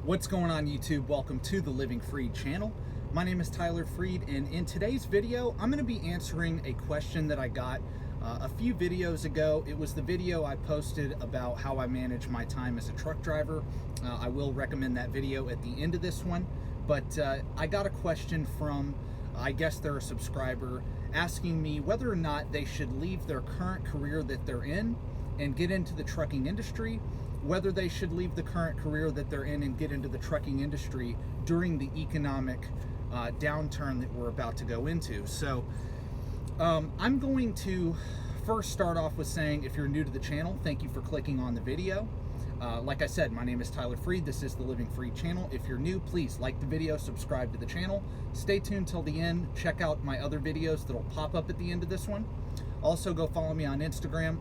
What's going on YouTube? Welcome to the Living Freed channel. My name is Tyler Freed, and in today's video, I'm going to be answering a question that I got a few videos ago. It was the video I posted about how I manage my time as a truck driver. I will recommend that video at the end of this one, but I got a question from, I guess they're a subscriber, asking me whether or not they should leave their current career that they're in and get into the trucking industry, whether they should leave the current career that they're in and get into the trucking industry during the economic downturn that we're about to go into. So I'm going to first start off with saying, if you're new to the channel, thank you for clicking on the video. Like I said, my name is Tyler Freed. This is the Living Freed channel. If you're new, please like the video, subscribe to the channel. Stay tuned till the end. Check out my other videos that'll pop up at the end of this one. Also, go follow me on Instagram.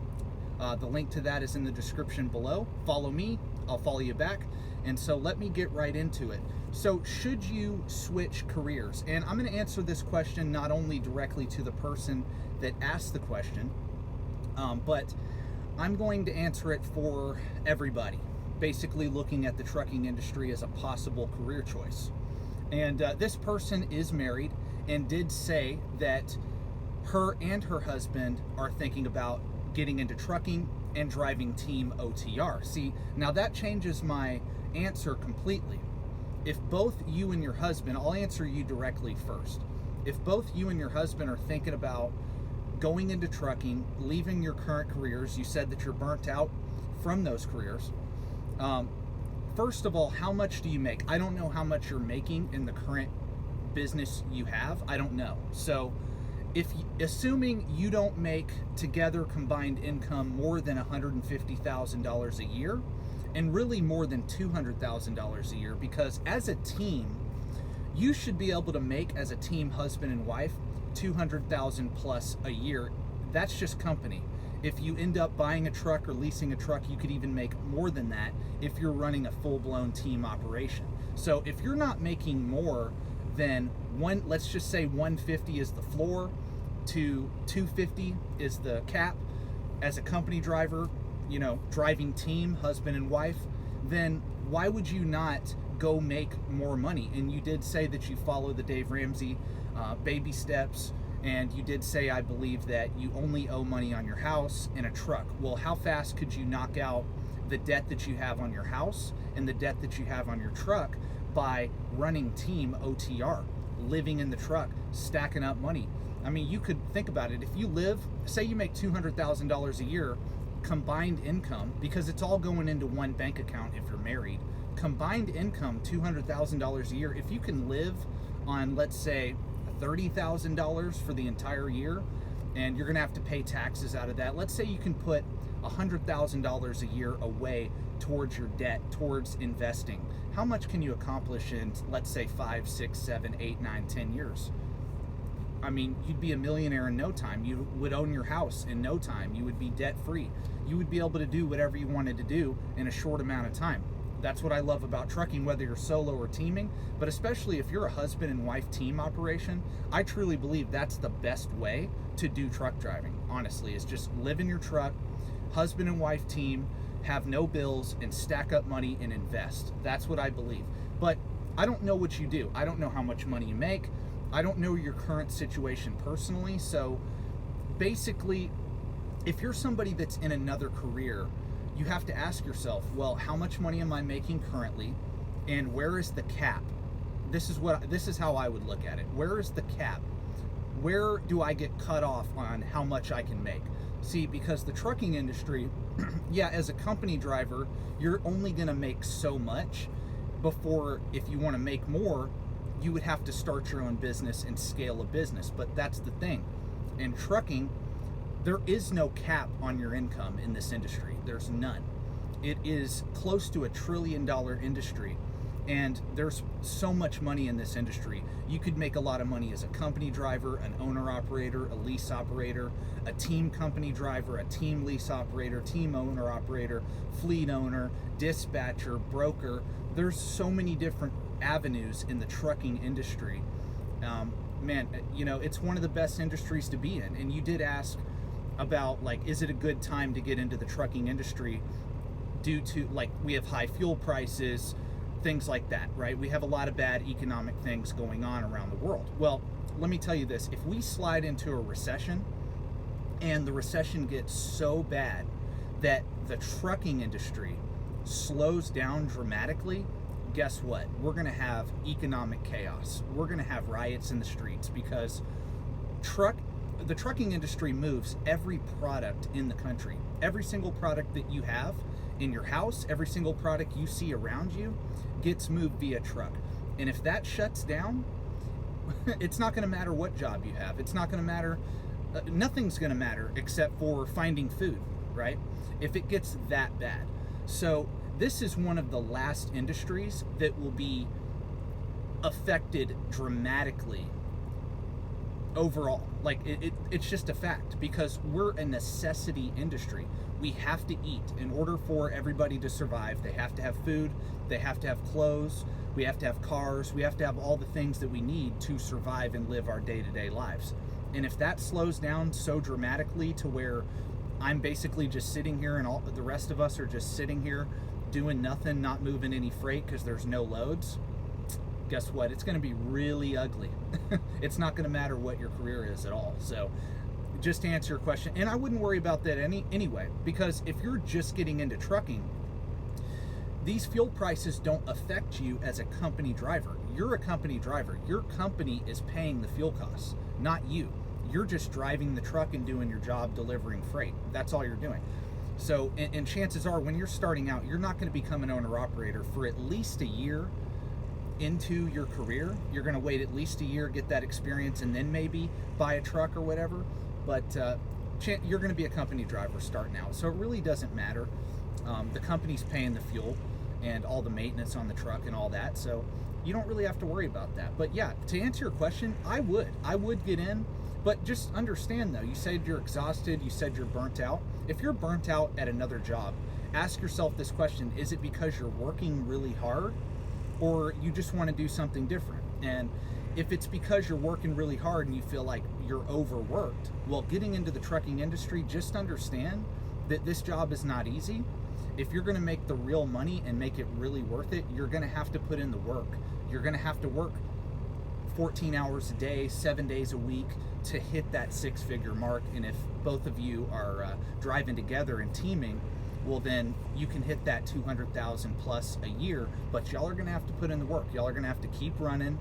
The link to that is in the description below. Follow me, I'll follow you back. And so let me get right into it. So should you switch careers? And I'm going to answer this question not only directly to the person that asked the question, but I'm going to answer it for everybody, basically looking at the trucking industry as a possible career choice. And this person is married and did say that her and her husband are thinking about getting into trucking and driving team OTR. See, now that changes my answer completely. If both you and your husband, I'll answer you directly first. If both you and your husband are thinking about going into trucking, leaving your current careers, you said that you're burnt out from those careers. First of all, how much do you make? I don't know how much you're making in the current business you have. I don't know. So assuming you don't make together combined income more than $150,000 a year, and really more than $200,000 a year, because as a team, you should be able to make, as a team husband and wife, $200,000 plus a year. That's just company. If you end up buying a truck or leasing a truck, you could even make more than that if you're running a full-blown team operation. So if you're not making more than let's just say 150 is the floor, to 250 is the cap as a company driver, you know, driving team, husband and wife, then why would you not go make more money? And you did say that you follow the Dave Ramsey baby steps, and you did say, I believe, that you only owe money on your house and a truck. Well, how fast could you knock out the debt that you have on your house and the debt that you have on your truck by running team OTR, living in the truck, stacking up money? I mean, you could think about it. If you live, say you make $200,000 a year, combined income, because it's all going into one bank account if you're married, combined income, $200,000 a year, if you can live on, let's say, $30,000 for the entire year, and you're gonna have to pay taxes out of that, let's say you can put $100,000 a year away towards your debt, towards investing. How much can you accomplish in, let's say, 5, 6, 7, 8, 9, 10 years? I mean, you'd be a millionaire in no time. You would own your house in no time. You would be debt-free. You would be able to do whatever you wanted to do in a short amount of time. That's what I love about trucking, whether you're solo or teaming, but especially if you're a husband and wife team operation, I truly believe that's the best way to do truck driving, honestly, is just live in your truck, husband and wife team, have no bills, and stack up money and invest. That's what I believe. But I don't know what you do. I don't know how much money you make. I don't know your current situation personally, so basically, if you're somebody that's in another career, you have to ask yourself, well, how much money am I making currently, and where is the cap? This is how I would look at it. Where is the cap? Where do I get cut off on how much I can make? See, because the trucking industry, yeah, as a company driver, you're only gonna make so much before, if you wanna make more, you would have to start your own business and scale a business. But that's the thing. In trucking, there is no cap on your income in this industry. There's none. It is close to $1 trillion industry, and there's so much money in this industry. You could make a lot of money as a company driver, an owner operator, a lease operator, a team company driver, a team lease operator, team owner operator, fleet owner, dispatcher, broker. There's so many different avenues in the trucking industry. Man, you know, it's one of the best industries to be in. And you did ask about, like, is it a good time to get into the trucking industry due to, like, we have high fuel prices, things like that, right? We have a lot of bad economic things going on around the world. Well, let me tell you this, if we slide into a recession and the recession gets so bad that the trucking industry slows down dramatically, guess what? We're going to have economic chaos. We're going to have riots in the streets because the trucking industry moves every product in the country. Every single product that you have in your house, every single product you see around you gets moved via truck. And if that shuts down, it's not going to matter what job you have. It's not going to matter. Nothing's going to matter except for finding food, right? If it gets that bad. So this is one of the last industries that will be affected dramatically overall. Like it's just a fact, because we're a necessity industry. We have to eat. In order for everybody to survive, they have to have food, they have to have clothes, we have to have cars, we have to have all the things that we need to survive and live our day-to-day lives. And if that slows down so dramatically to where I'm basically just sitting here and all the rest of us are just sitting here doing nothing, not moving any freight because there's no loads, guess what? It's going to be really ugly. It's not going to matter what your career is at all. So just to answer your question, and I wouldn't worry about that anyway, because if you're just getting into trucking, these fuel prices don't affect you as a company driver. You're a company driver. Your company is paying the fuel costs, not you. You're just driving the truck and doing your job delivering freight. That's all you're doing. So, and chances are when you're starting out, you're not going to become an owner-operator for at least a year into your career. You're going to wait at least a year, get that experience, and then maybe buy a truck or whatever. But you're going to be a company driver starting out. So it really doesn't matter. The company's paying the fuel and all the maintenance on the truck and all that. So you don't really have to worry about that. But yeah, to answer your question, I would get in. But just understand though, you said you're exhausted, you said you're burnt out. If you're burnt out at another job, ask yourself this question: is it because you're working really hard, or you just want to do something different? And if it's because you're working really hard and you feel like you're overworked, well, getting into the trucking industry, just understand that this job is not easy. If you're going to make the real money and make it really worth it, you're going to have to put in the work. You're going to have to work 14 hours a day, 7 days a week to hit that six-figure mark. And if both of you are driving together and teaming, well, then you can hit that 200,000 plus a year. But y'all are going to have to put in the work. Y'all are going to have to keep running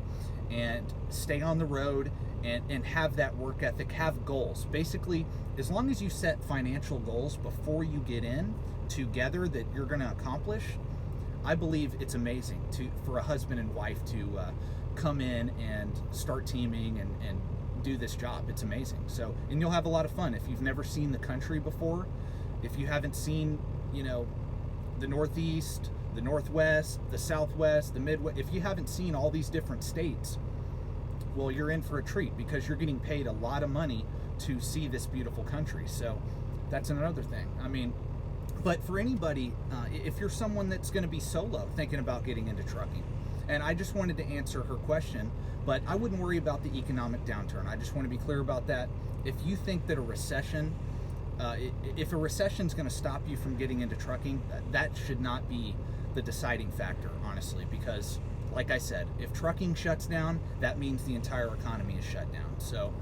and stay on the road and have that work ethic, have goals. Basically, as long as you set financial goals before you get in together that you're going to accomplish, I believe it's amazing for a husband and wife to come in and start teaming and do this job. It's amazing. So, and you'll have a lot of fun. If you've never seen the country before, if you haven't seen, the Northeast, the Northwest, the Southwest, the Midwest, if you haven't seen all these different states, well, you're in for a treat, because you're getting paid a lot of money to see this beautiful country. So that's another thing. I mean, but for anybody, if you're someone that's going to be solo thinking about getting into trucking, and I just wanted to answer her question, but I wouldn't worry about the economic downturn. I just want to be clear about that. If you think that a recession, if a recession is going to stop you from getting into trucking, that should not be the deciding factor, honestly, because like I said, if trucking shuts down, that means the entire economy is shut down. So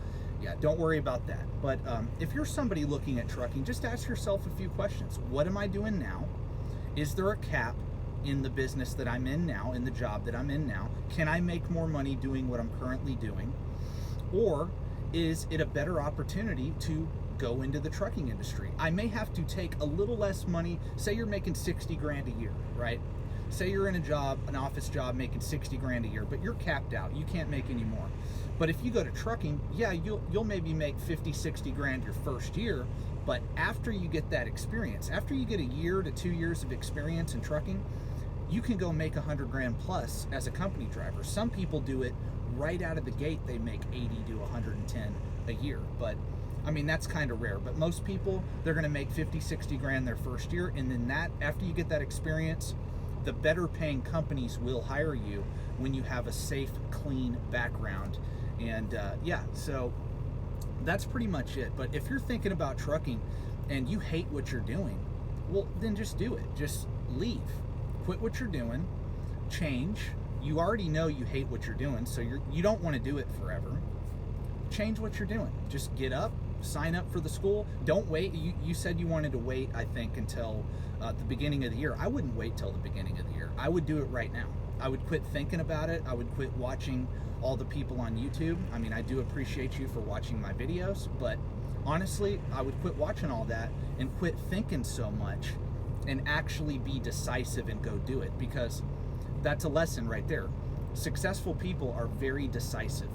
yeah, don't worry about that. But if you're somebody looking at trucking, just ask yourself a few questions. What am I doing now? Is there a cap in the business that I'm in now, in the job that I'm in now? Can I make more money doing what I'm currently doing? Or is it a better opportunity to go into the trucking industry? I may have to take a little less money. Say you're making 60 grand a year, right? Say you're in a job, an office job, making 60 grand a year, but you're capped out. You can't make any more. But if you go to trucking, yeah, you'll maybe make 50, 60 grand your first year, but after you get that experience, after you get a year to 2 years of experience in trucking, you can go make 100 grand plus as a company driver. Some people do it right out of the gate. They make 80 to 110 a year, but I mean, that's kind of rare. But most people, they're going to make 50, 60 grand their first year, and then after you get that experience, the better paying companies will hire you when you have a safe, clean background. And yeah, so that's pretty much it. But if you're thinking about trucking and you hate what you're doing, well, then just do it. Just leave. Quit what you're doing. change. You already know you hate what you're doing, so you don't want to do it forever. Change what you're doing. Just get up, sign up for the school. Don't wait. You said you wanted to wait, I think, until the beginning of the year. I wouldn't wait till the beginning of the year. I would do it right now. I would quit thinking about it. I would quit watching all the people on YouTube. I mean, I do appreciate you for watching my videos, but honestly, I would quit watching all that and quit thinking so much and actually be decisive and go do it, because that's a lesson right there. Successful people are very decisive.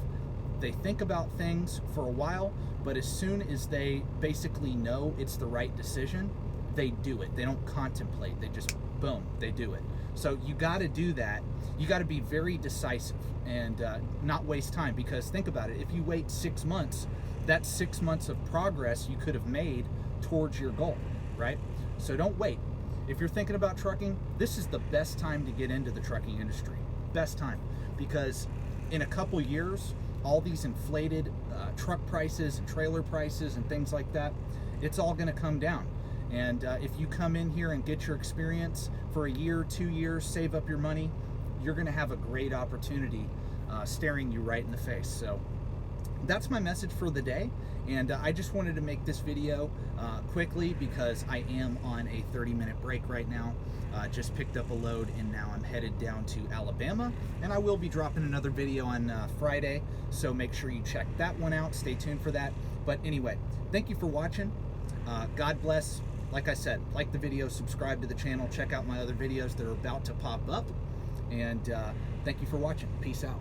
They think about things for a while, but as soon as they basically know it's the right decision, they do it. They don't contemplate. They just, boom, they do it. So you got to do that. You got to be very decisive and not waste time, because think about it. If you wait 6 months, that's 6 months of progress you could have made towards your goal, right? So don't wait. If you're thinking about trucking, this is the best time to get into the trucking industry. Best time, because in a couple years, all these inflated truck prices and trailer prices and things like that, it's all going to come down. And if you come in here and get your experience for a year, 2 years, save up your money, you're going to have a great opportunity staring you right in the face. So that's my message for the day. And I just wanted to make this video quickly because I am on a 30-minute break right now. Just picked up a load and now I'm headed down to Alabama, and I will be dropping another video on Friday, so make sure you check that one out. Stay tuned for that. But anyway, thank you for watching. God bless. Like I said, like the video, subscribe to the channel, check out my other videos that are about to pop up, and thank you for watching. Peace out.